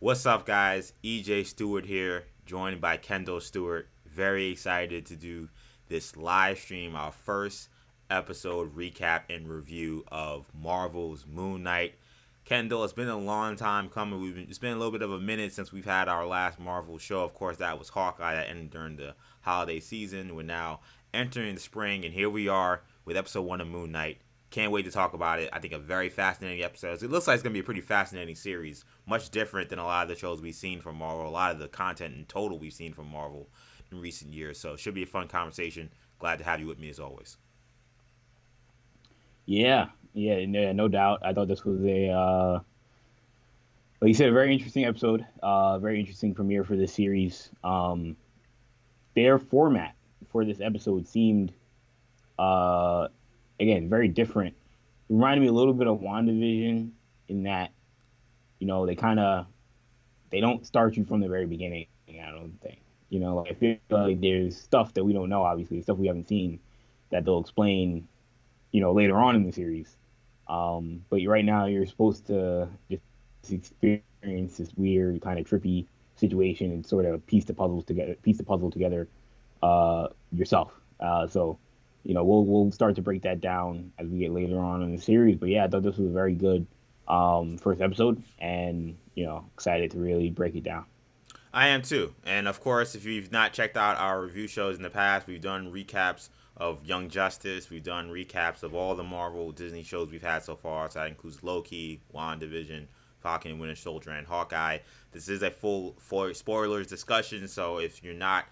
What's up, guys? EJ Stewart here, joined by Kendall Stewart. Very excited to do this live stream, our first episode recap and review of Marvel's Moon Knight. Kendall, it's been a long time coming. It's been a little bit of a minute since we've had our last Marvel show. Of course, that was Hawkeye that ended during the holiday season. We're now entering the spring, and here we are with episode 1 of Moon Knight. Can't wait to talk about it. I think a very fascinating episode. It looks like it's going to be a pretty fascinating series. Much different than a lot of the shows we've seen from Marvel. A lot of the content in total we've seen from Marvel in recent years. So it should be a fun conversation. Glad to have you with me as always. Yeah, no doubt. I thought this was like you said, a very interesting episode. Very interesting premiere for this series. Their format for this episode seemed, uh, again, very different. It reminded me a little bit of WandaVision in that, they don't start you from the very beginning. I don't think. Like, I feel like there's stuff that we don't know, obviously, stuff we haven't seen that they'll explain, later on in the series. But right now you're supposed to just experience this weird kind of trippy situation and sort of piece the puzzle together yourself. So we'll start to break that down as we get later on in the series. But yeah, I thought this was a very good first episode, and excited to really break it down. I am too. And of course, if you've not checked out our review shows in the past, we've done recaps of Young Justice. We've done recaps of all the Marvel Disney shows we've had so far. So that includes Loki, WandaVision, Falcon and Winter Soldier, and Hawkeye. This is a full spoilers discussion. So if you're not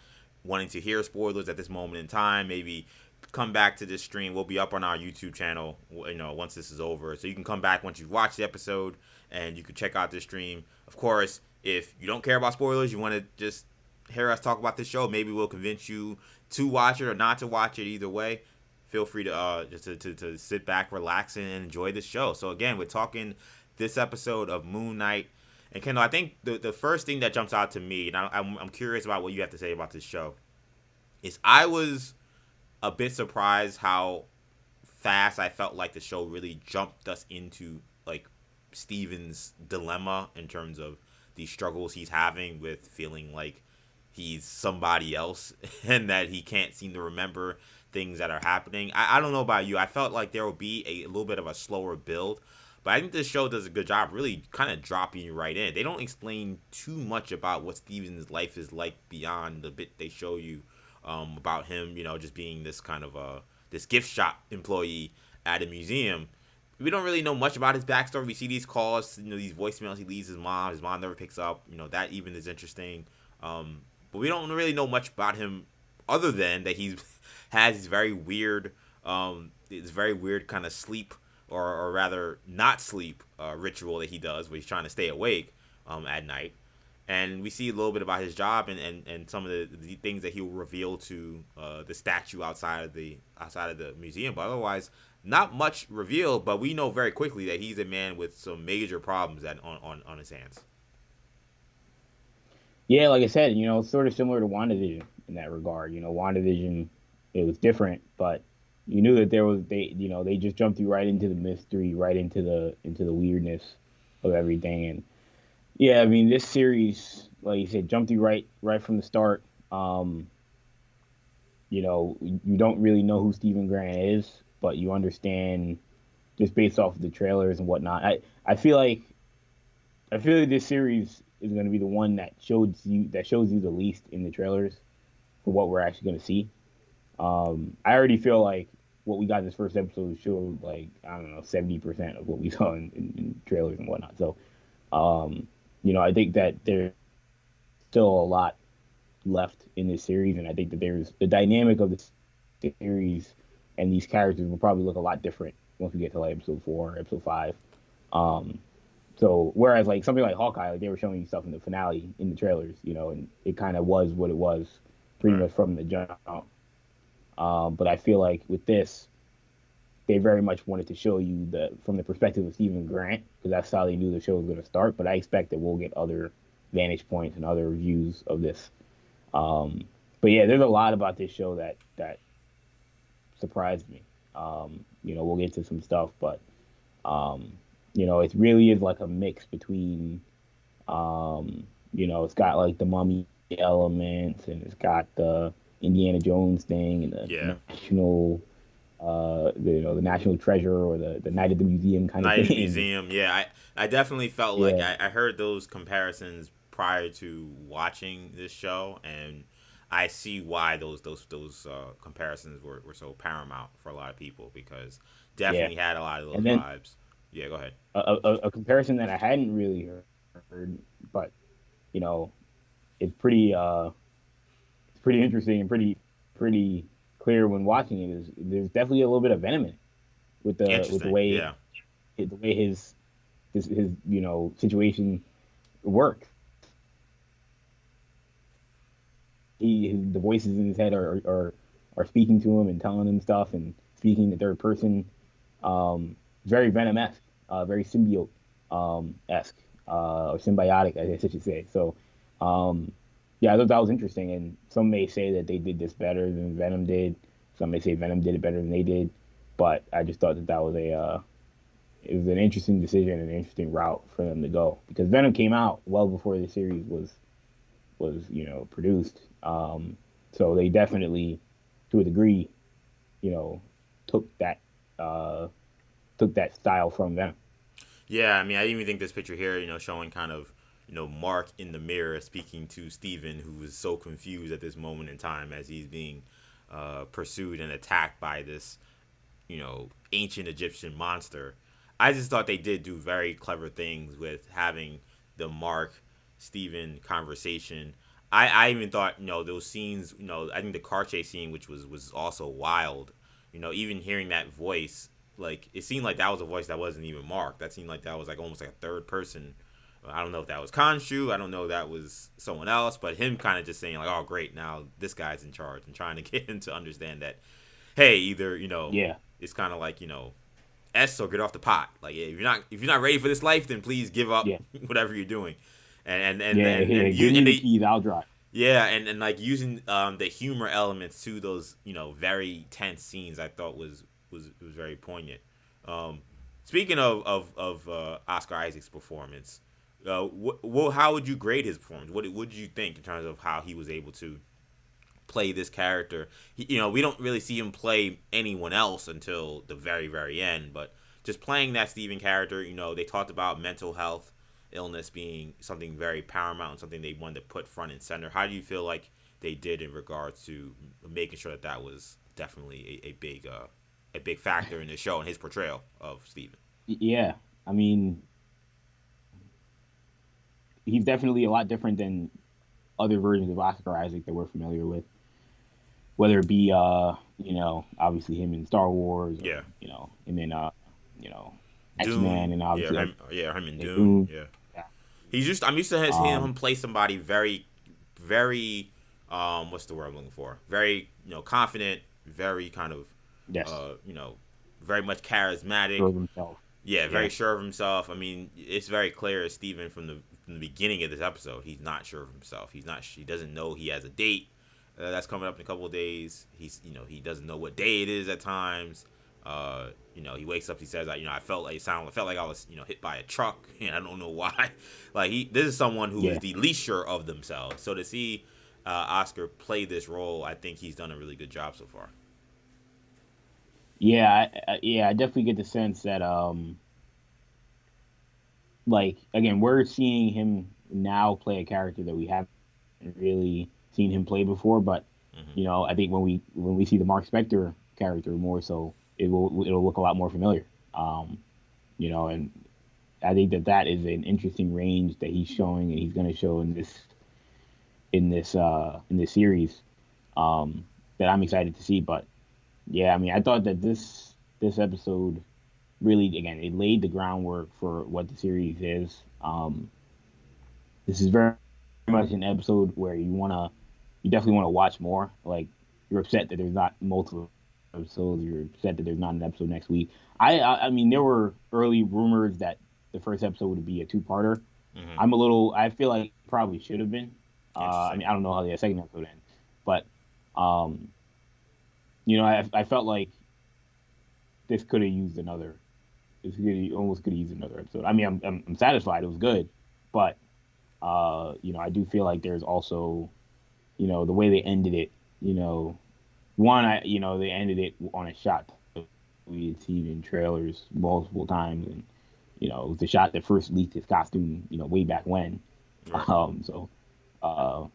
wanting to hear spoilers at this moment in time, maybe come back to this stream. We'll be up on our YouTube channel, once this is over. So you can come back once you've watched the episode and you can check out this stream. Of course, if you don't care about spoilers, you want to just hear us talk about this show, maybe we'll convince you to watch it or not to watch it. Either way, feel free to just to sit back, relax, and enjoy this show. So again, we're talking this episode of Moon Knight. And Kendall, I think the first thing that jumps out to me, and I'm curious about what you have to say about this show, is I was a bit surprised how fast I felt like the show really jumped us into like Steven's dilemma in terms of the struggles he's having with feeling like he's somebody else and that he can't seem to remember things that are happening. I don't know about you. I felt like there will be a little bit of a slower build, but I think this show does a good job really kind of dropping you right in. They don't explain too much about what Steven's life is like beyond the bit they show you about him, just being this kind of this gift shop employee at a museum. We don't really know much about his backstory. We see these calls, these voicemails he leaves his mom. His mom never picks up. That even is interesting. But we don't really know much about him other than that he's has this very weird kind of sleep or rather not sleep ritual that he does where he's trying to stay awake at night. And we see a little bit about his job and some of the things that he will reveal to the statue outside of the museum. But otherwise, not much revealed. But we know very quickly that he's a man with some major problems on his hands. Yeah, like I said, it's sort of similar to WandaVision in that regard. WandaVision, it was different, but you knew that they just jumped you right into the mystery, right into the weirdness of everything. And yeah, I mean, this series, like you said, jumped you right from the start. You don't really know who Stephen Grant is, but you understand just based off of the trailers and whatnot. I feel like this series is going to be the one that shows you the least in the trailers for what we're actually going to see. I already feel like what we got in this first episode showed, like, I don't know, 70% of what we saw in trailers and whatnot. So, I think that there's still a lot left in this series, and I think that there's the dynamic of the series and these characters will probably look a lot different once we get to like episode 4, episode 5. Um, so whereas like something like Hawkeye, like they were showing you stuff in the finale in the trailers, and it kind of was what it was pretty Right. much from the jump. But I feel like with this, they very much wanted to show you from the perspective of Stephen Grant because that's how they knew the show was going to start. But I expect that we'll get other vantage points and other views of this. But yeah, there's a lot about this show that surprised me. We'll get to some stuff, but it really is like a mix between It's got like the mummy elements, and it's got the Indiana Jones thing, and Yeah. the national, the national treasure, or the night at the museum kind of Night at the thing. Museum. Yeah, I definitely felt like Yeah, I heard those comparisons prior to watching this show, and I see why those comparisons were so paramount for a lot of people because yeah. definitely had a lot of those And then vibes. Yeah, go ahead. a comparison that I hadn't really heard, but you know, it's pretty interesting and pretty clear when watching it. Is there's definitely a little bit of venom in it with Interesting. Yeah. the way his situation works. The voices in his head are speaking to him and telling him stuff and speaking in the third person. Very Venom esque, very symbiote esque, or symbiotic, I guess I should say. So, um, yeah, I thought that was interesting. And some may say that they did this better than Venom did. Some may say Venom did it better than they did. But I just thought that that was it was an interesting decision and an interesting route for them to go because Venom came out well before the series was produced. So they definitely, to a degree, you know, took that uh, took that style from them. Yeah, I mean, I even think this picture here, showing kind of, Mark in the mirror speaking to Steven, who is so confused at this moment in time as he's being pursued and attacked by this, ancient Egyptian monster. I just thought they did do very clever things with having the Mark Steven conversation. I even thought, those scenes, I think the car chase scene, which was also wild, even hearing that voice, like it seemed like that was a voice that wasn't even Mark. That seemed like that was like almost like a third person. I don't know if that was Khonshu. I don't know if that was someone else, but him kind of just saying like, "Oh, great, now this guy's in charge," and trying to get him to understand that, hey, either Yeah, it's kind of like S or get off the pot. Like if you're not ready for this life, then please give up yeah, whatever you're doing, and and yeah, and yeah. and you Give me and the they keys, I'll drive. yeah, and like using the humor elements to those very tense scenes, I thought was very poignant. Um, Speaking of Oscar Isaac's performance, how would you grade his performance? What did you think in terms of how he was able to play this character? We don't really see him play anyone else until the very very end, but just playing that Steven character, they talked about mental health, illness being something very paramount and something they wanted to put front and center. How do you feel like they did in regards to making sure that that was definitely a big factor in the show and his portrayal of Steven? Yeah, I mean, he's definitely a lot different than other versions of Oscar Isaac that we're familiar with. Whether it be obviously him in Star Wars, or Yeah, him in you know, X Men, Dune. and Yeah, obviously him. Yeah, him and Dune. Doom. Yeah, Yeah. I'm used to seeing Um, him play somebody very, very, what's the word I'm looking for? Very, confident, very kind of, yes, very much charismatic. throws himself. Yeah, Yeah, very sure of himself. I mean, it's very clear as Steven from the beginning of this episode, he's not sure of himself. He doesn't know he has a date that's coming up in a couple of days. He doesn't know what day it is at times. He wakes up. He says, I felt like I was, hit by a truck, and I don't know why. Like this is someone who is yeah, the least sure of themselves. So to see Oscar play this role, I think he's done a really good job so far. yeah, yeah. I definitely get the sense that like again, we're seeing him now play a character that we haven't really seen him play before. But Hmm. I think when we see the Mark Spector character more so, it'll look a lot more familiar. Um, and I think that that is an interesting range that he's showing and he's going to show in this series, that I'm excited to see. But yeah, I mean, I thought that this episode really, again, it laid the groundwork for what the series is. This is very much an episode where you definitely want to watch more. Like, you're upset that there's not multiple episodes. You're upset that there's not an episode next week. I mean, there were early rumors that the first episode would be a two-parter. Hmm. I feel like it probably should have been. I Interesting. mean, I don't know how the second episode ends, but um, I felt like this could have used another. This could almost could have used another episode. I mean, I'm satisfied it was good, but I do feel like there's also, the way they ended it, you know, they ended it on a shot we had seen in trailers multiple times, and it was the shot that first leaked his costume, way back when. Right. So, uh,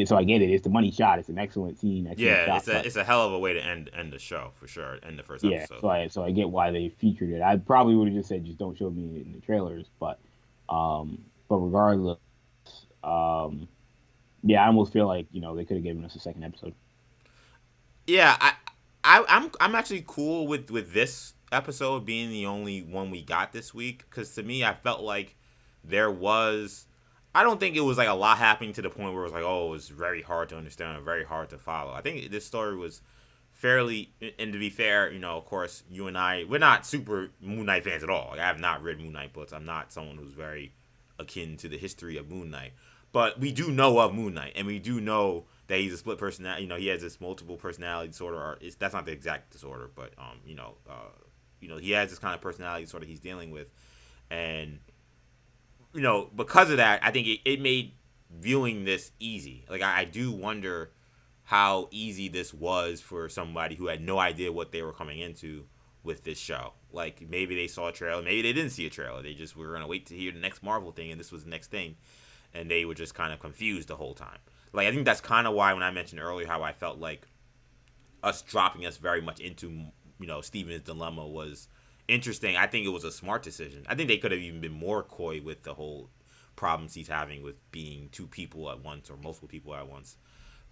so I get it. It's the money shot. It's an excellent Yeah, shot, but it's a hell of a way to end the show for sure. End the first yeah. episode. So I get why they featured it. I probably would have just said just don't show me in the trailers, but regardless, um, yeah, I almost feel like they could have given us a second episode. Yeah, I'm actually cool with this episode being the only one we got this week, because to me I felt like there was, I don't think it was like a lot happening to the point where it was like, oh, it was very hard to understand and very hard to follow. I think this story was fairly, and to be fair, of course, you and we're not super Moon Knight fans at all. Like, I have not read Moon Knight books. I'm not someone who's very akin to the history of Moon Knight, but we do know of Moon Knight, and we do know that he's a split personality. He has this multiple personality disorder. Or that's not the exact disorder, but he has this kind of personality disorder he's dealing with, and because of that, I think it made viewing this easy. Like, I do wonder how easy this was for somebody who had no idea what they were coming into with this show. Like, maybe they saw a trailer, maybe they didn't see a trailer. They just were gonna wait to hear the next Marvel thing, and this was the next thing, and they were just kind of confused the whole time. Like, I think that's kind of why when I mentioned earlier how I felt like us dropping us very much into Steven's dilemma was interesting. I think it was a smart decision. I think they could have even been more coy with the whole problems he's having with being two people at once or multiple people at once.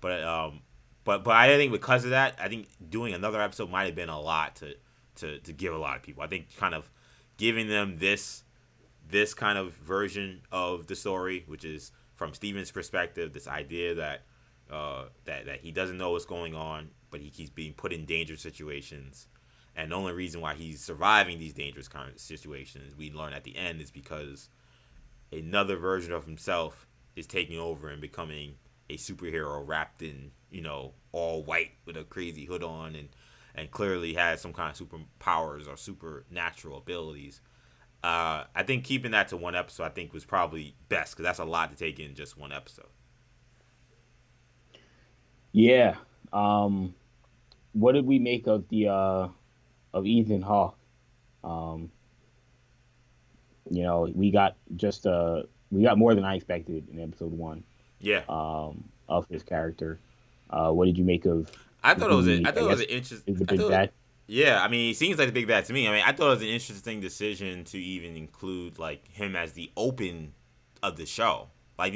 But I think because of that, I think doing another episode might have been a lot to give a lot of people. I think kind of giving them this kind of version of the story, which is from Steven's perspective, this idea that that he doesn't know what's going on, but he keeps being put in dangerous situations, and the only reason why he's surviving these dangerous kind of situations, we learn at the end, is because another version of himself is taking over and becoming a superhero wrapped in all white with a crazy hood on, and clearly has some kind of superpowers or supernatural abilities. I think keeping that to one episode, I think, was probably best, because that's a lot to take in just one episode. Yeah. What did we make of the of Ethan Hawke? Um, we got more than I expected in episode one. Yeah. Of his character. What did you make of? I thought it was an interesting. Is the big bad? Yeah, I mean, it seems like the big bad to me. I mean, I thought it was an interesting decision to even include like him as the open of the show. Like,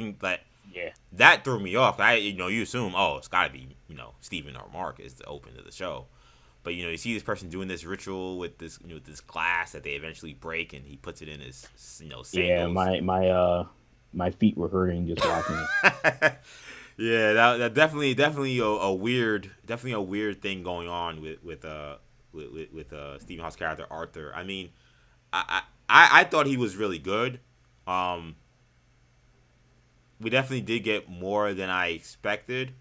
Yeah. that threw me off. You assume, oh, it's got to be Steven or Marc is the open of the show, but you see this person doing this ritual with this glass that they eventually break, and he puts it in his sandals. Yeah, my feet were hurting just watching it. Yeah, that definitely a weird thing going on with Stephen Hawke's character Arthur. I mean, I thought he was really good. We definitely did get more than I expected.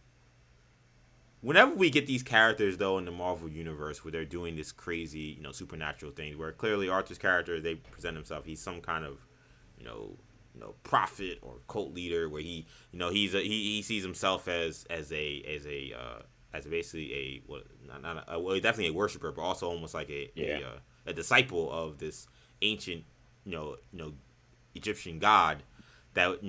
Whenever we get these characters, though, in the Marvel universe, where they're doing this crazy, supernatural things, where clearly Arthur's character, they present himself, he's some kind of, prophet or cult leader, where he sees himself as basically definitely a worshiper, but also almost like a disciple of this ancient, Egyptian god that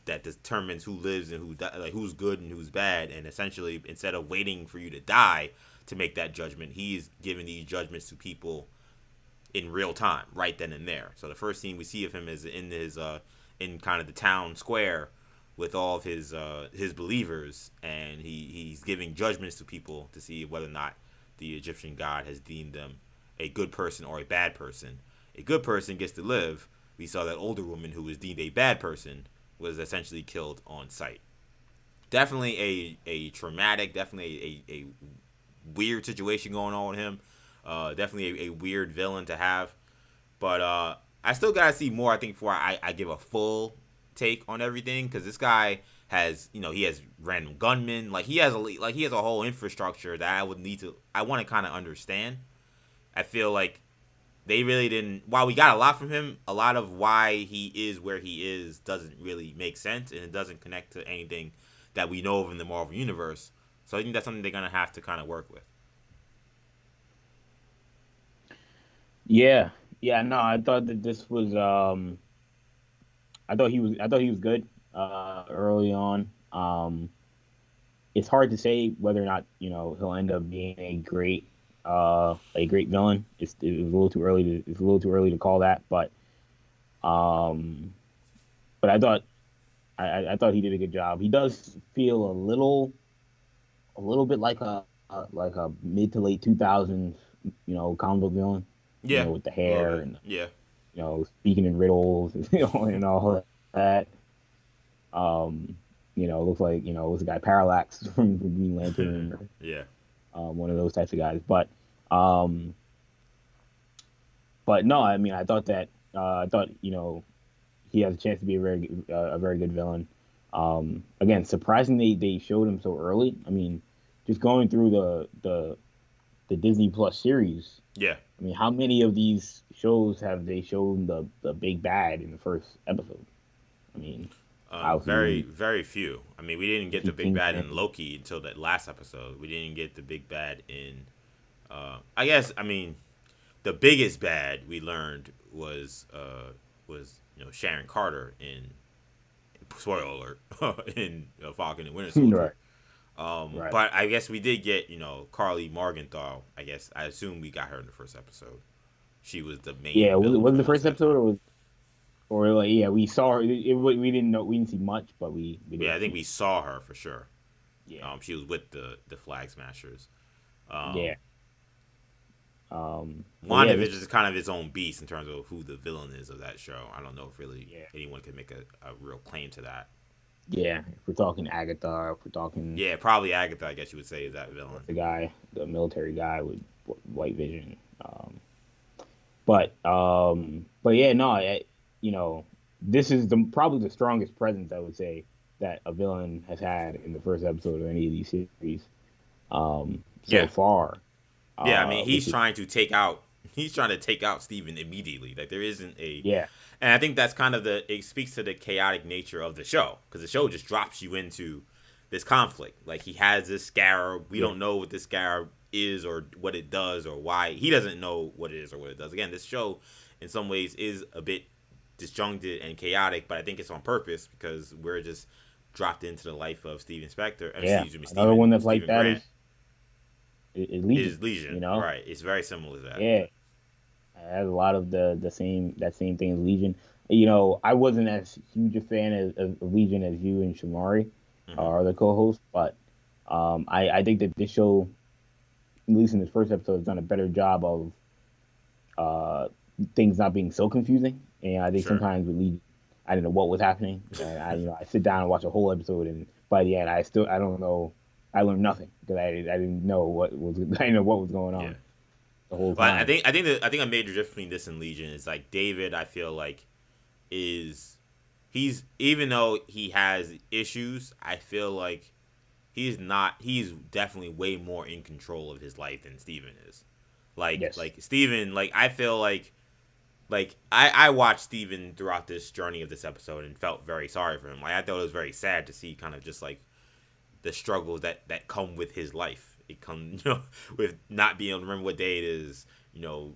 that determines who lives and who's good and who's bad, and essentially instead of waiting for you to die to make that judgment, he is giving these judgments to people in real time, right then and there. So the first scene we see of him is in his in kind of the town square with all of his believers, and he's giving judgments to people to see whether or not the Egyptian god has deemed them a good person or a bad person. A good person gets to live. We saw that older woman who was deemed a bad person was essentially killed on sight. Definitely a traumatic, definitely a weird situation going on with him. Definitely a weird villain to have. But I still gotta see more, I think, before I give a full take on everything, because this guy has, he has random gunmen. Like, he has a whole infrastructure that I want to kind of understand. I feel like they really didn't. While we got a lot from him, a lot of why he is where he is doesn't really make sense, and it doesn't connect to anything that we know of in the Marvel universe. So I think that's something they're gonna have to kind of work with. Yeah, yeah. No, I thought that this was. I thought he was good. Early on. It's hard to say whether or not he'll end up being a great villain. It was a little too early to it's a little too early to call that, um, but I thought he did a good job. He does feel a little bit like a mid to late 2000s comic book villain, Yeah, with the a little hair bit. and Yeah, speaking in riddles, and all that. Um, looks like it was the guy Parallax from Green Lantern, yeah, one of those types of guys. Um, but no, I mean, I thought he has a chance to be a very good villain. Again, surprising they showed him so early. I mean, just going through the Disney Plus series. yeah. I mean, how many of these shows have they shown the big bad in the first episode? I mean, Very, obviously, very few. I mean, we didn't get the big bad in Kingpin. Loki until that last episode. We didn't get the big bad in. I guess. I mean, the biggest bad we learned was Sharon Carter in spoiler alert in Falcon and Winter Right, Soldier. right. But I guess we did get Carly Morgenthau. I guess I assume we got her in the first episode. She was the Yeah, main villain was for it the most first of that episode time. or like yeah we saw her. We didn't see much, but we Yeah, did I think see. we saw her for sure. Yeah, She was with the Flag Smashers. yeah. Um, But yeah, WandaVision is kind of its own beast in terms of who the villain is of that show. I don't know if really yeah, anyone can make a real claim to that. yeah. If we're talking Agatha, if we're talking Yeah, probably Agatha, I guess you would say, is that what's villain. the military guy with white vision. But yeah, no, you know, this is probably the strongest presence I would say that a villain has had in the first episode of any of these series so Yeah. far. Yeah, I mean, Which is he's trying to take out Steven immediately. Like there isn't a yeah, and I think that's kind of it speaks to the chaotic nature of the show because the show just drops you into this conflict. Like he has this scarab, we yeah, don't know what this scarab is or what it does or why he doesn't know what it is or what it does. Again, this show in some ways is a bit disjuncted and chaotic, but I think it's on purpose because we're just dropped into the life of Steven Spector. yeah. Excuse me, Another one that's like Stephen that Grant is Legion. is Legion. You know, Right. It's very similar to that. yeah, it has a lot of the same thing as Legion. I wasn't as huge a fan of Legion as you and Shamari Hmm. are the co-hosts, but I think that this show, at least in this first episode, has done a better job of uh, things not being so confusing. And I think Sure. sometimes with Legion, I didn't know what was happening, and I sit down and watch a whole episode, and by the end, I don't know. I learned nothing because I didn't know what was I didn't know what was going Yeah. on the whole But I time. think I think that, I think a major difference between this and Legion is like David. I feel like is he's even though he has issues, I feel like he's not. He's definitely way more in control of his life than Steven is. Yes. Like Steven, like I feel like I watched Steven throughout this journey of this episode and felt very sorry for him. Like I thought it was very sad to see kind of just like the struggles that come with his life. It comes, with not being able to remember what day it is,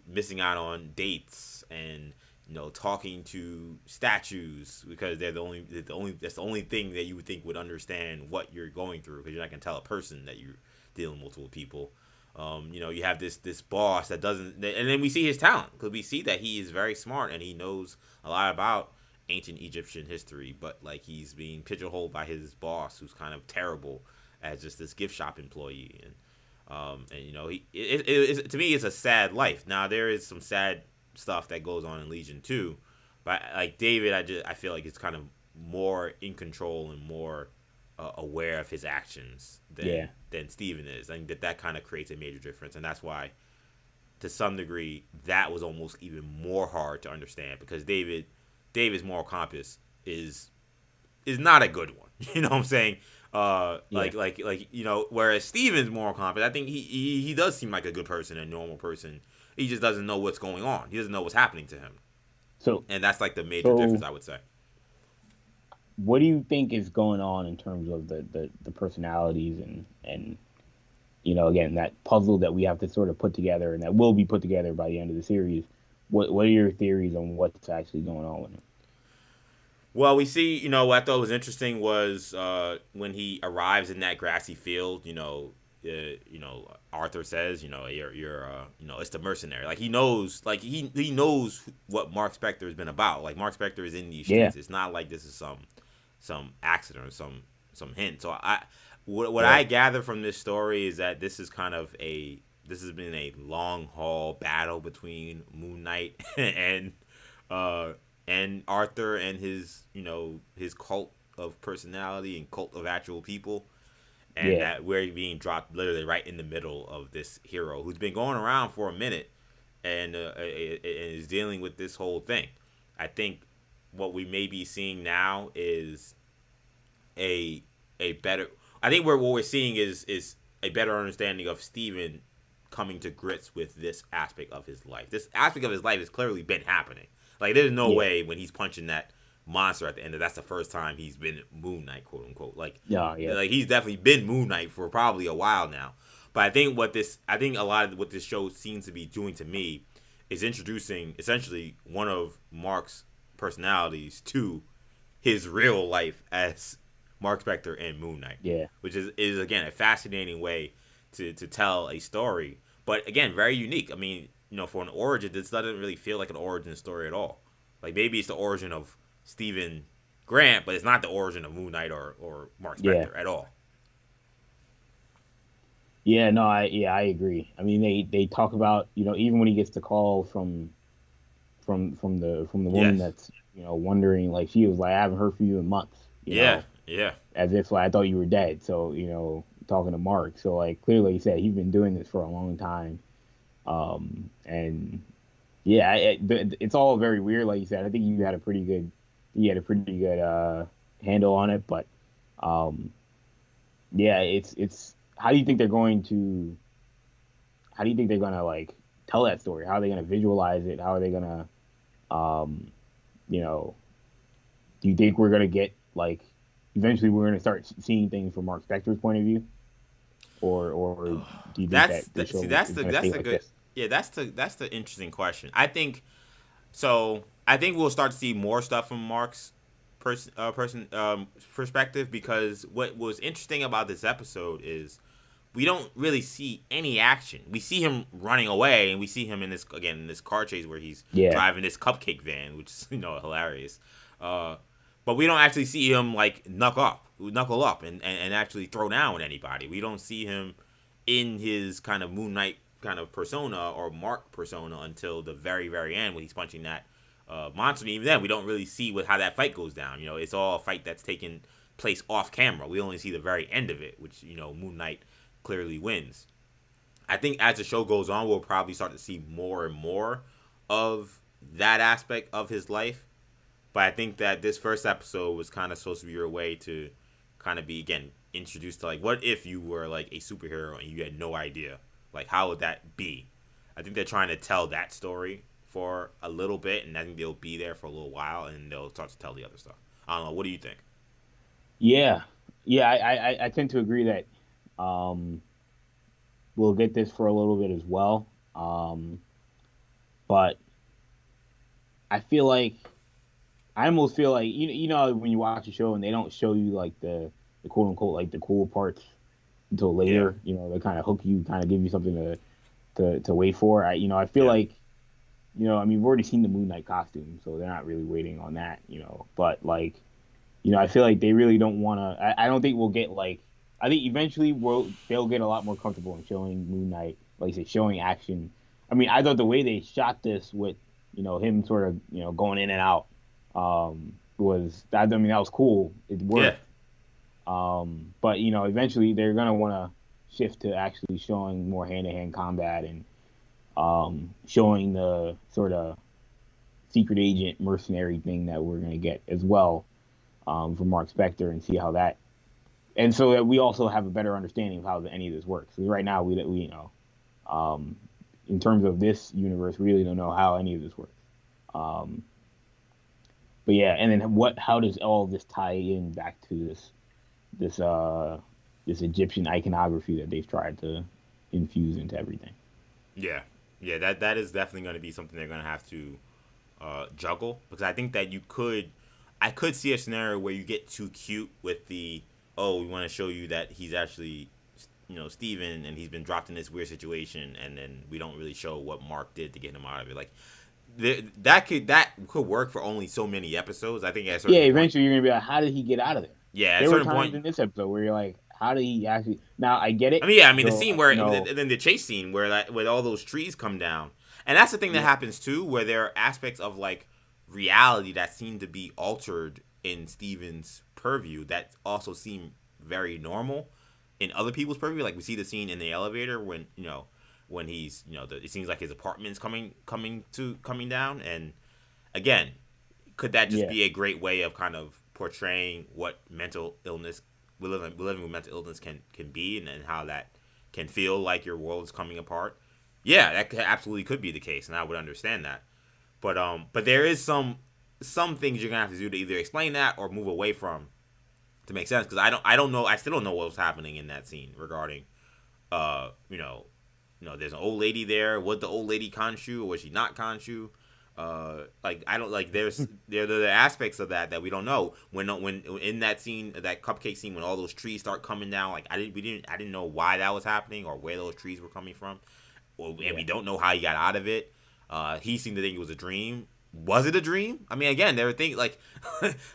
missing out on dates and talking to statues because that's the only thing that you would think would understand what you're going through because you're not gonna tell a person that you're dealing with multiple people. You have this boss that doesn't, and then we see his talent because we see that he is very smart and he knows a lot about ancient Egyptian history, but like he's being pigeonholed by his boss, who's kind of terrible as just this gift shop employee, and to me, it's a sad life. Now there is some sad stuff that goes on in Legion too, but like David, I feel like it's kind of more in control and more aware of his actions Yeah. than Steven is. I think that kind of creates a major difference, and that's why to some degree that was almost even more hard to understand because David's moral compass is not a good one. You know what I'm saying? Yeah. Whereas Steven's moral compass, I think he does seem like a good person, a normal person, He just doesn't know what's going on. He doesn't know what's happening to him, So and that's like the major difference, so I would say. what do you think is going on in terms of the personalities and again, that puzzle that we have to sort of put together and that will be put together by the end of the series? What are your theories on what's actually going on with him? Well, we see, what I thought was interesting was when he arrives in that grassy field. Arthur says, it's the mercenary. Like he knows what Mark Spector has been about. Like Mark Spector is in these Yeah, streets. It's not like this is some accident or some hint. So what yeah, I gather from this story is that this has been a long haul battle between Moon Knight uh, and Arthur and his cult of personality and cult of actual people, and yeah, that we're being dropped literally right in the middle of this hero who's been going around for a minute and is dealing with this whole thing. I think what we may be seeing now is a a better. I think what we're seeing is a better understanding of Steven coming to grips with this aspect of his life. This aspect of his life has clearly been happening. Like there's no yeah, way when he's punching that monster at the end that's the first time he's been Moon Knight, quote unquote. yeah, yeah, Like he's definitely been Moon Knight for probably a while now. But I think a lot of what this show seems to be doing to me is introducing essentially one of Mark's personalities to his real life as Mark Spector and Moon Knight, yeah. which is again a fascinating way to tell a story, but again very unique. I mean, for an origin, this doesn't really feel like an origin story at all. Like maybe it's the origin of Stephen Grant, but it's not the origin of Moon Knight or Mark Yeah. Spector at all. Yeah, no, I agree. I mean, they talk about, even when he gets the call from the woman Yes. that's, wondering, like, she was like, I haven't heard from you in months, Yeah. Yeah. as if like I thought you were dead. So, talking to Mark. So like clearly he said he's been doing this for a long time. And yeah, it's all very weird, like you said. I think you had a pretty good handle on it, but um yeah, it's how do you think they're going to how do you think they're gonna like tell that story? How are they gonna visualize it? How are they gonna um you know do you think we're gonna get like eventually we're gonna start seeing things from Mark Spector's point of view, or do you think that the See, show is gonna stay that's the like good. this? Yeah, that's the interesting question. I think so. I think we'll start to see more stuff from Mark's perspective, because what was interesting about this episode is we don't really see any action. We see him running away, and we see him in this car chase where he's Yeah, driving this cupcake van, which is hilarious. But we don't actually see him like knuckle up, and actually throw down anybody. We don't see him in his kind of Moon Knight kind of persona or Mark persona until the very very end when he's punching that monster. And even then, we don't really see how that fight goes down. It's all a fight that's taken place off camera. We only see the very end of it, which Moon Knight clearly wins. I think as the show goes on, we'll probably start to see more and more of that aspect of his life. But I think that this first episode was kind of supposed to be your way to kind of be, again, introduced to, like, what if you were, like, a superhero and you had no idea? Like, how would that be? I think they're trying to tell that story for a little bit, and I think they'll be there for a little while, and they'll start to tell the other stuff. I don't know. What do you think? yeah, yeah. I tend to agree that um we'll get this for a little bit as well. But I feel like I almost feel like when you watch a show and they don't show you like the quote unquote like the cool parts until Yeah. later. They kind of hook you, kind of give you something to wait for. I feel Yeah. like I mean we've already seen the Moon Knight costume, so they're not really waiting on that. But like I feel like they really don't want to. I don't think we'll get like. I think eventually they'll get a lot more comfortable in showing Moon Knight, like I said, showing action. I mean, I thought the way they shot this with him sort of going in and out was that. I mean, that was cool. It Yeah. worked. But eventually they're gonna want to shift to actually showing more hand to hand combat and showing the sort of secret agent mercenary thing that we're gonna get as well from Mark Spector and see how that, and so that we also have a better understanding of how any of this works. Because right now we um, in terms of this universe, we really don't know how any of this works. Um, but yeah, and then how does all of this tie in back to this uh this Egyptian iconography that they've tried to infuse into everything? Yeah, yeah. That is definitely going to be something they're going to have to juggle, because I think that I could see a scenario where you get too cute with the, oh, we want to show you that he's actually, Steven, and he's been dropped in this weird situation, and then we don't really show what Mark did to get him out of it. Like that could work for only so many episodes. I think at a Yeah, certain point, eventually you're gonna be like, how did he get out of there? yeah, at a There were certain times point. in this episode where you're like, how did he actually? Now I get I it. mean, yeah, I mean the So scene where, you know, and then the chase scene where, like, with all those trees come down, and that's the thing that yeah, happens too, where there are aspects of, like, reality that seem to be altered in Steven's purview that also seem very normal in other people's purview. Like, we see the scene in the elevator when, when he's, it seems like his apartment's coming down, and again, could that just yeah, be a great way of kind of portraying what mental illness, living with mental illness can be, and how that can feel like your world is coming apart? Yeah, that absolutely could be the case, and I would understand that. But there is some things you're gonna have to do to either explain that or move away from to make sense, because I don't know, I still don't know what was happening in that scene regarding, uh you know there's an old lady there. Was the old lady Khonshu, or was she not Khonshu? Like, I don't, like, there are aspects of that we don't know. When in that scene, that cupcake scene, when all those trees start coming down, like, I didn't know why that was happening or where those trees were coming from, and yeah, we don't know how he got out of it. He seemed to think it was a dream. Was it a dream? I mean, again, there were things like,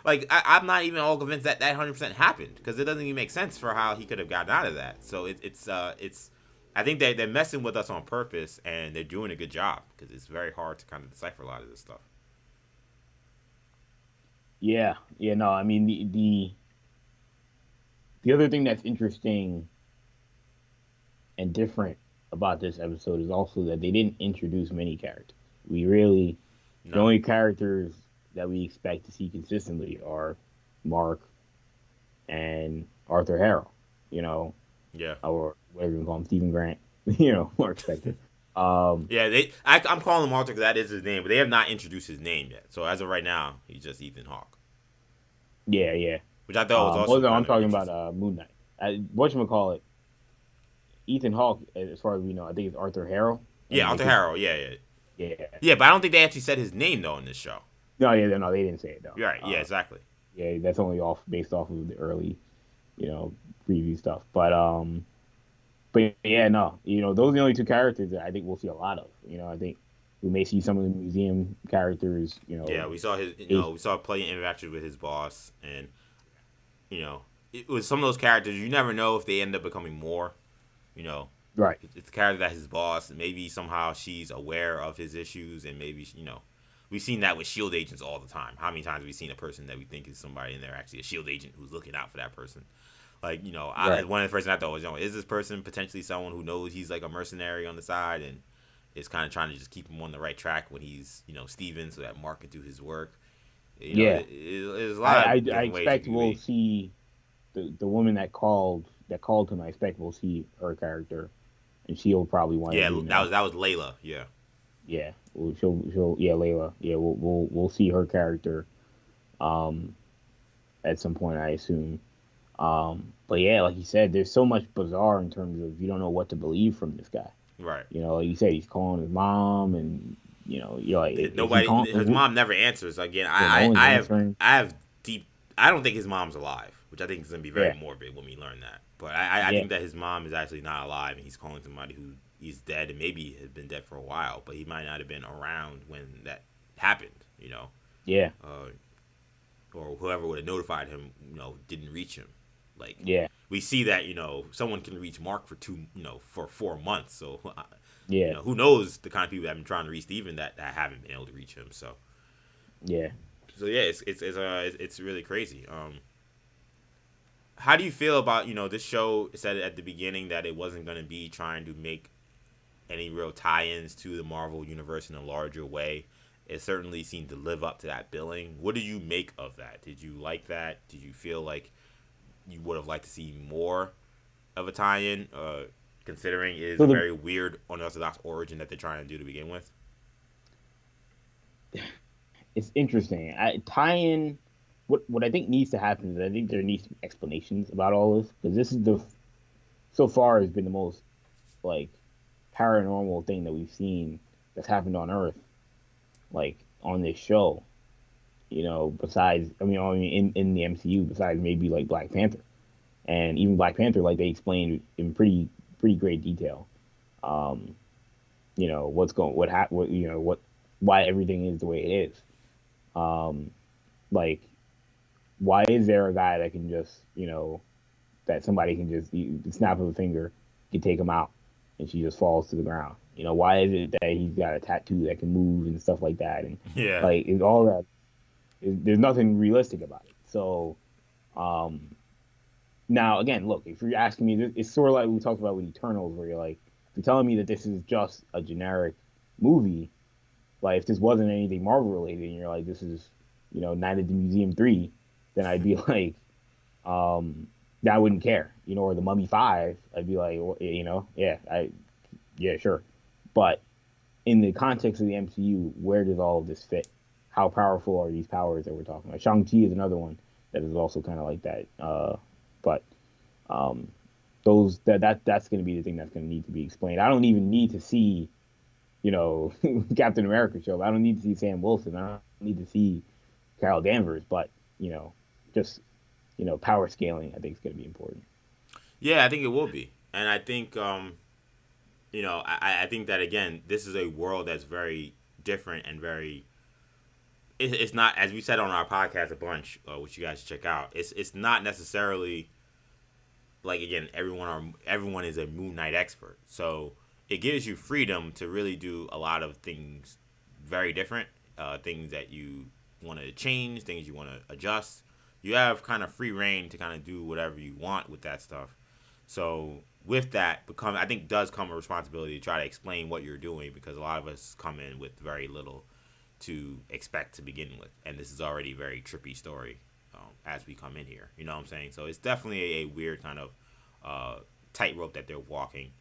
like, I'm not even all convinced that 100% happened, because it doesn't even make sense for how he could have gotten out of that. So it's I think they're messing with us on purpose, and they're doing a good job, because it's very hard to kind of decipher a lot of this stuff. yeah, yeah. No, I mean the other thing that's interesting and different about this episode is also that they didn't introduce many characters. We really the No. only characters that we expect to see consistently are Mark and Arthur Harrow, you know, Yeah. or whatever you call him, Stephen Grant, more expected. Yeah. I'm calling him Arthur because that is his name, but they have not introduced his name yet. So as of right now, he's just Ethan Hawke, Yeah, yeah. which I thought was Well, also no, I'm kind of talking about interesting. Moon Knight. Whatchamacallit, Ethan Hawke, as far as we know, I think it's Arthur Harrow, Yeah, and like Arthur his Harrow. Yeah, yeah, yeah. yeah. But I don't think they actually said his name though in this show. No, yeah, no, they didn't say it though. You're right. Yeah, exactly. Yeah, that's only based off of the early, preview stuff. But yeah, no, those are the only two characters that I think we'll see a lot of. I think we may see some of the museum characters. Yeah, we saw his. Is We saw plenty of interaction with his boss, and it was some of those characters. You never know if they end up becoming more. You know, right. it's the character that his boss. Maybe somehow she's aware of his issues, and maybe we've seen that with shield agents all the time. How many times have we seen a person that we think is somebody, and they're actually a shield agent who's looking out for that person? Like, Right. one of the first I thought was, is this person potentially someone who knows he's like a mercenary on the side, and is kind of trying to just keep him on the right track when he's, Steven, so that Mark can do his work. Yeah. There's a lot I of I different ways it expect could we'll be. see the woman that called him. I expect we'll see her character, and she'll probably want to Yeah, do that was Layla. Yeah, Yeah. She'll yeah, Layla. Yeah, we'll see her character um at some point, I assume. But yeah, like you said, there's so much bizarre in terms of you don't know what to believe from this guy. right. Like you said, he's calling his mom, and you're like, is he Nobody, calling? his mom never answers. Again, Yeah, no one's answering. I have deep. I don't think his mom's alive, which I think is gonna be very Yeah, morbid when we learn that. But I yeah, think that his mom is actually not alive, and he's calling somebody who he's dead, and maybe has been dead for a while, but he might not have been around when that happened. yeah, Uh, or whoever would have notified him, didn't reach him. Like, yeah, we see that, someone can reach Mark for for 4 months. So, yeah, who knows the kind of people that have been trying to reach Steven that haven't been able to reach him. yeah. Yeah, it's really crazy. How do you feel about, this show said at the beginning that it wasn't going to be trying to make any real tie-ins to the Marvel universe in a larger way? It certainly seemed to live up to that billing. What do you make of that? Did you like that? Did you feel like you would have liked to see more of a tie-in? considering it is So a very weird, unorthodox origin that they're trying to do to begin with. it's interesting. I tie in what I think needs to happen is I think there needs to be explanations about all this because this is the so far has been the most like paranormal thing that we've seen that's happened on Earth, like on this show. Besides, in the MCU, besides maybe like Black Panther, and even Black Panther, like they explained in pretty great detail. Um, what's going, what why everything is the way it is. Um, like, why is there a guy that can just, that somebody can just snap of a finger, can take him out, and she just falls to the ground? Why is it that he's got a tattoo that can move and stuff like that? And Yeah. like, it's all that. There's nothing realistic about it. So, um, now again, look, if you're asking me, it's sort of like we talked about with Eternals, where you're like, if you're telling me that this is just a generic movie, like if this wasn't anything Marvel related, and you're like, this is, Night at the Museum 3, then I'd be like, I wouldn't care, or The Mummy 5, I'd be like, well, yeah, sure. But in the context of the MCU, where does all of this fit? How powerful are these powers that we're talking about? Shang-Chi is another one that is also kind of like that. But that's going to be the thing that's going to need to be explained. I don't even need to see, Captain America show. I don't need to see Sam Wilson. I don't need to see Carol Danvers. But just power scaling, I think is going to be important. Yeah, I think it will be, and I think I think that again, this is a world that's very different and very. It's not, as we said on our podcast a bunch, which you guys should check out. It's not necessarily like, again, everyone is a Moon Knight expert, so it gives you freedom to really do a lot of things very different, things that you want to change, things you want to adjust. You have kind of free reign to kind of do whatever you want with that stuff. So with that, I think does come a responsibility to try to explain what you're doing, because a lot of us come in with very little to expect to begin with, and this is already a very trippy story as we come in here. You know what I'm saying? So it's definitely a weird kind of tightrope that they're walking.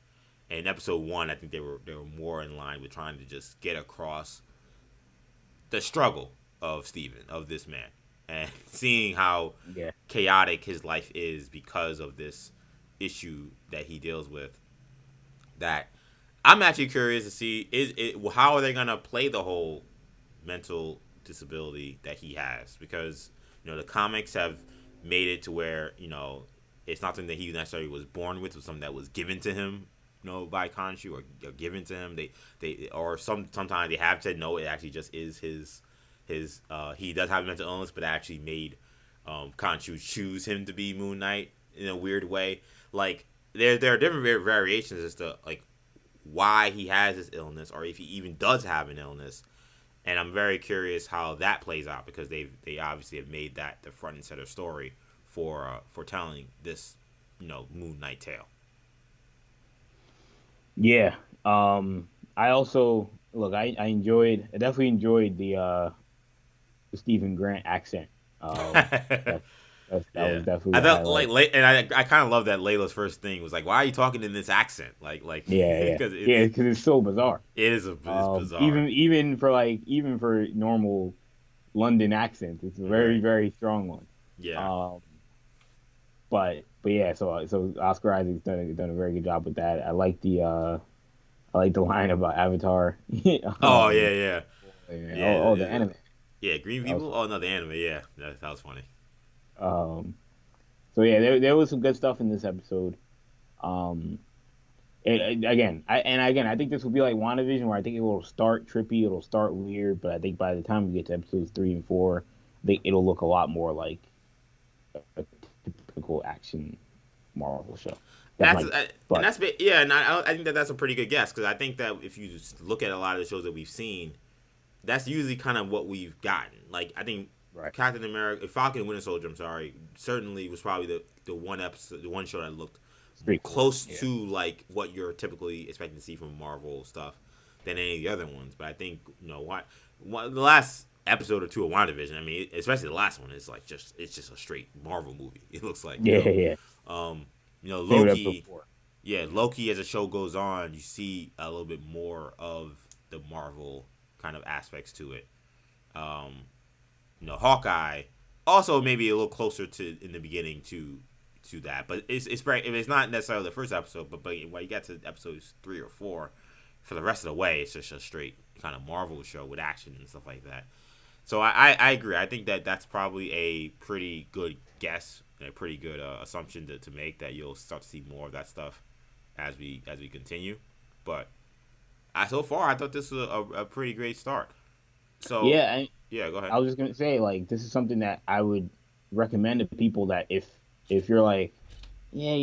In episode 1, I think they were more in line with trying to just get across the struggle of Steven, of this man, and seeing how chaotic his life is because of this issue that he deals with. That I'm actually curious to see how are they gonna play the whole mental disability that he has, because the comics have made it to where it's not something that he necessarily was born with, or something that was given to him by Khonshu, or given to him. They or sometimes they have said no, it actually just is his he does have a mental illness, but actually made Khonshu choose him to be Moon Knight in a weird way. Like there are different variations as to like why he has this illness, or if he even does have an illness. And I'm very curious how that plays out, because they obviously have made that the front and center story for telling this Moon Knight tale. Yeah. I also look. I definitely enjoyed the Stephen Grant accent. That Yeah, was definitely I a thought highlight. and I kind of love that Layla's first thing was like, why are you talking in this accent? Like Yeah, because because it's so bizarre. it's bizarre. Even for normal London accents, it's a very Right. very strong one. Yeah. Um, but yeah, so Oscar Isaac's done a very good job with that. I like the line about Avatar. Oh yeah. Yeah. The anime. Yeah. Green That was people. Oh no, the anime. Yeah, that was funny. um. So yeah, there was some good stuff in this episode. Um, I think this will be like WandaVision, where I think it will start trippy, it'll start weird, but I think by the time we get to episodes 3 and 4, I think it'll look a lot more like a typical action Marvel show. That's But and I think that's a pretty good guess, because I think that if you just look at a lot of the shows that we've seen, that's usually kind of what we've gotten. Like I think right, Captain America, Falcon and Winter Soldier, I'm sorry, certainly was probably the one show that looked straightforward. close Yeah, to like what you're typically expecting to see from Marvel stuff than any of the other ones. But I think the last episode or two of WandaVision, I mean, especially the last one, is like it's just a straight Marvel movie. It looks like yeah. um, Same with episode Loki. 4. yeah, Loki as the show goes on, you see a little bit more of the Marvel kind of aspects to it. Um, Hawkeye also maybe a little closer to in the beginning to that, but it's very it's not necessarily the first episode, but when you get to episodes 3 or 4, for the rest of the way, it's just a straight kind of Marvel show with action and stuff like that. So I agree. I think that that's probably a pretty good guess, a pretty good assumption to make that you'll start to see more of that stuff as we continue. But so far, I thought this was a pretty great start. So Yeah, yeah, go ahead. I was just gonna say, like, this is something that I would recommend to people that if you're like, yeah,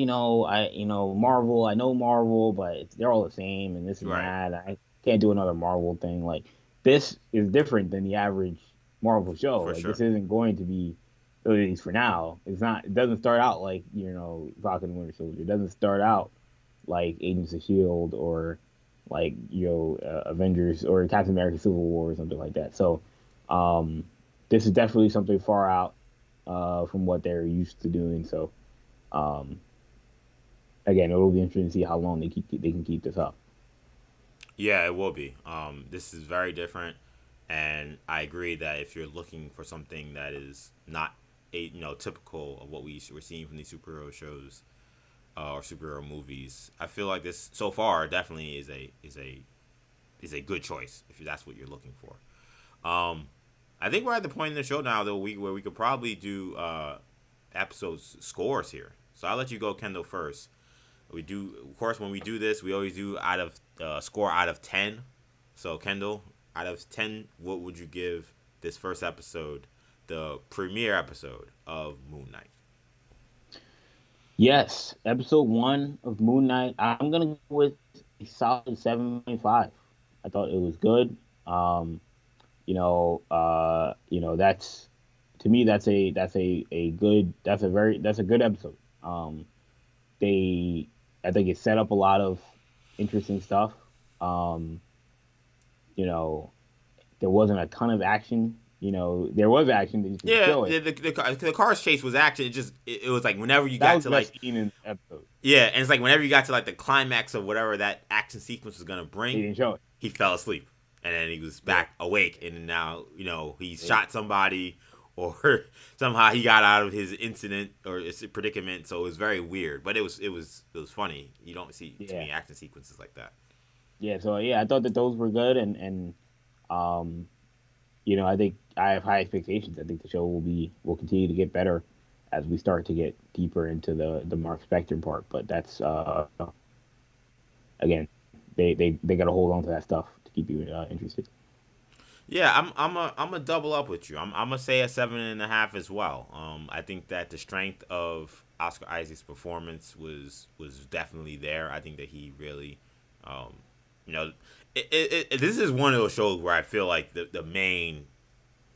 Marvel, I know Marvel, but they're all the same and this and Right, that. I can't do another Marvel thing. Like, this is different than the average Marvel show. for Like, sure. this isn't going to be, at least for now. It's not. It doesn't start out like Falcon and Winter Soldier. It doesn't start out like Agents of Shield or like Avengers or Captain America: Civil War or something like that. So, um, this is definitely something far out from what they're used to doing. So, um, again, it'll be interesting to see how long they can keep this up. Yeah, it will be. This is very different, and I agree that if you're looking for something that is not typical of what we're seeing from these superhero shows or superhero movies, I feel like this so far definitely is a good choice if that's what you're looking for. I think we're at the point in the show now though where we could probably do episodes scores here. So I'll let you go, Kendall, first. We do, of course, when we do this, we always do out of score out of 10. So Kendall, out of 10, what would you give this first episode, the premiere episode of Moon Knight? Yes, episode one of Moon Knight. I'm gonna go with a solid 7.5. I thought it was good. Um, that's to me that's a good that's a good episode. They I think it set up a lot of interesting stuff. Um, you know, there wasn't a ton of action. There was action that you could Yeah, show it. the cars chase was actually it was like whenever you That got was to the like best scene in the episode. yeah, and it's like whenever you got to like the climax of whatever that action sequence was gonna They bring, didn't show it. he fell asleep, and then he was Yeah, back awake, and now he yeah, shot somebody, or somehow he got out of his incident or his predicament. So it was very weird, but it was funny. You don't see too yeah, many action sequences like that. yeah. So yeah, I thought that those were good, and um, I think I have high expectations. I think the show will continue to get better as we start to get deeper into the Mark Spector part. But that's again, they got to hold on to that stuff to keep you interested. Yeah, I'm a double up with you. I'm gonna say a 7.5 as well. I think that the strength of Oscar Isaac's performance was definitely there. I think that he really, um, you know, this is one of those shows where I feel like the main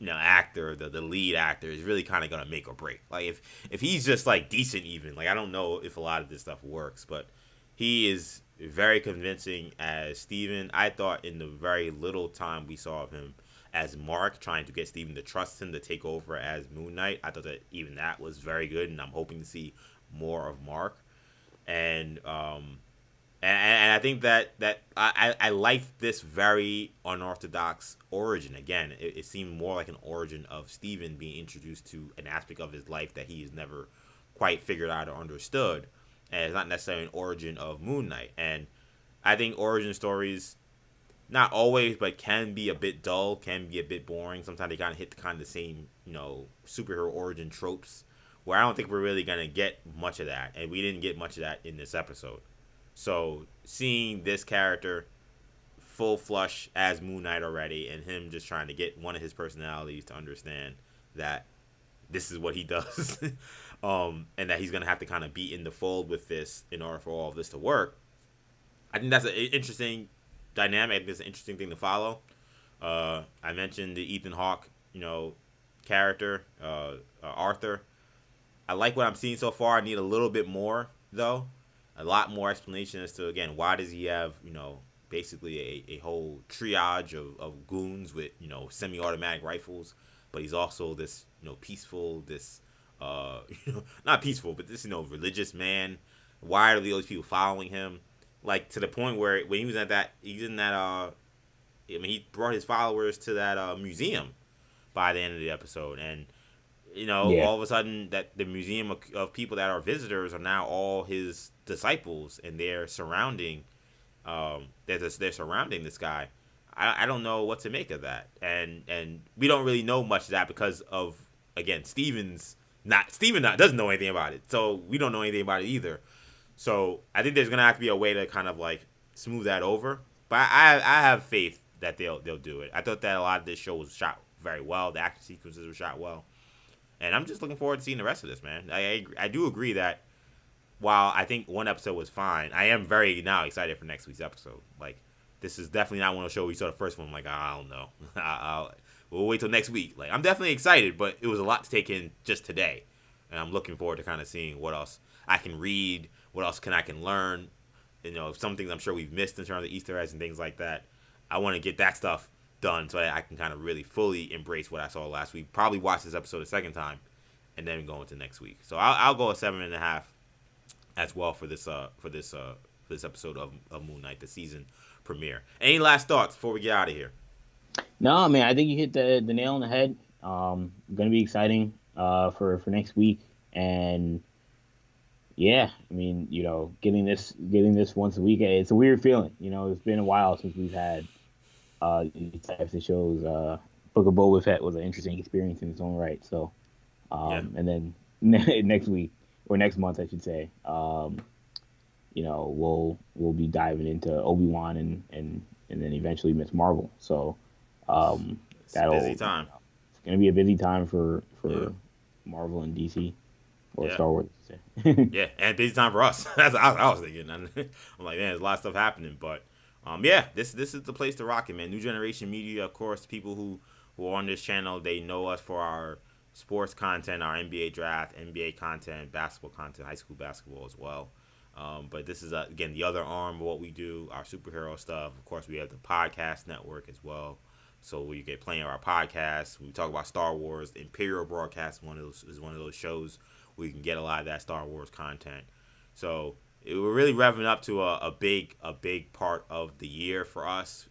actor, the lead actor is really kind of gonna make or break. Like if he's just like decent, even like I don't know if a lot of this stuff works, but he is very convincing as Steven. I thought in the very little time we saw of him as Mark, trying to get Steven to trust him to take over as Moon Knight, I thought that even that was very good, and I'm hoping to see more of Mark. And and I think that I like this very unorthodox origin. Again, it seemed more like an origin of Steven being introduced to an aspect of his life that he has never quite figured out or understood, and it's not necessarily an origin of Moon Knight. And I think origin stories, not always, but can be a bit dull, can be a bit boring. Sometimes they kind of hit the kind of the same, superhero origin tropes, where I don't think we're really gonna get much of that, and we didn't get much of that in this episode. So seeing this character full flush as Moon Knight already, and him just trying to get one of his personalities to understand that this is what he does, and that he's gonna have to kind of be in the fold with this in order for all of this to work. I think that's an interesting dynamic. I think it's an interesting thing to follow. I mentioned the Ethan Hawke, character, Arthur. I like what I'm seeing so far. I need a little bit more though, a lot more explanation as to again why does he have basically a whole triage of goons with semi-automatic rifles, but he's also this peaceful, this not peaceful, but this religious man Why are those people following him? Like to the point where when he was at that, he's in that. I mean, he brought his followers to that museum by the end of the episode, and Yeah. all of a sudden that the museum of people that are visitors are now all his disciples, and they're surrounding, they're surrounding this guy. I don't know what to make of that, and we don't really know much of that because of again Steven doesn't know anything about it, so we don't know anything about it either. So I think there's gonna have to be a way to kind of like smooth that over. But I have faith that they'll do it. I thought that a lot of this show was shot very well. The action sequences were shot well, and I'm just looking forward to seeing the rest of this, man. I do agree that while I think one episode was fine, I am very now excited for next week's episode. Like this is definitely not one of the shows we saw the first one. I'm like, I don't know. We'll wait till next week. Like I'm definitely excited, but it was a lot to take in just today, and I'm looking forward to kind of seeing what else I can read, what else I can learn. Some things I'm sure we've missed in terms of Easter eggs and things like that. I want to get that stuff done so that I can kind of really fully embrace what I saw last week. Probably watch this episode a second time, and then go into next week. So I'll go a 7.5 as well for this episode of Moon Knight, the season premiere. Any last thoughts before we get out of here? No, man, I think you hit the nail on the head. Gonna be exciting for next week, and yeah, I mean, getting this once a week, it's a weird feeling. It's been a while since we've had these types of shows. Book of Boba Fett was an interesting experience in its own right. So, and then next week or next month, I should say, we'll be diving into Obi-Wan and then eventually Miss Marvel. So, it's a busy time. It's gonna be a busy time for Marvel and DC. Or Star Wars. Yeah, and busy time for us. That's what I was thinking. I'm like, man, there's a lot of stuff happening. But, this is the place to rock it, man. New Generation Media, of course, people who are on this channel, they know us for our sports content, our NBA draft, NBA content, basketball content, high school basketball as well. But this is, again, the other arm of what we do, our superhero stuff. Of course, we have the podcast network as well. So we get plenty of our podcasts. We talk about Star Wars. The Imperial Broadcast is one of those shows where you can get a lot of that Star Wars content. So we're really revving up to a big part of the year for us,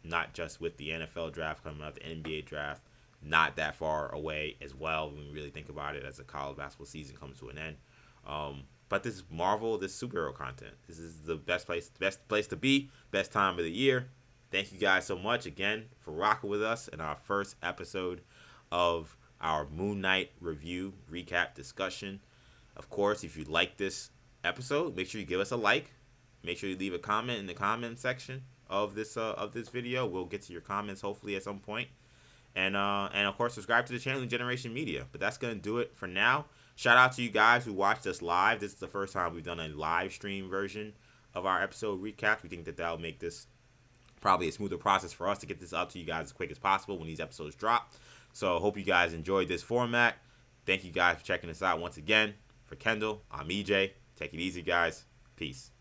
not just with the NFL draft coming up, the NBA draft, not that far away as well when we really think about it as the college basketball season comes to an end. But this Marvel, this superhero content, this is the best place to be, best time of the year. Thank you guys so much again for rocking with us in our first episode of our Moon Knight review, recap, discussion. Of course, if you like this episode, make sure you give us a like. Make sure you leave a comment in the comment section of this video. We'll get to your comments hopefully at some point. And of course, subscribe to the channel, Generation Media. But that's going to do it for now. Shout out to you guys who watched us live. This is the first time we've done a live stream version of our episode recap. We think that'll make this probably a smoother process for us to get this up to you guys as quick as possible when these episodes drop. So hope you guys enjoyed this format. Thank you guys for checking us out once again. For Kendall, I'm EJ. Take it easy, guys. Peace.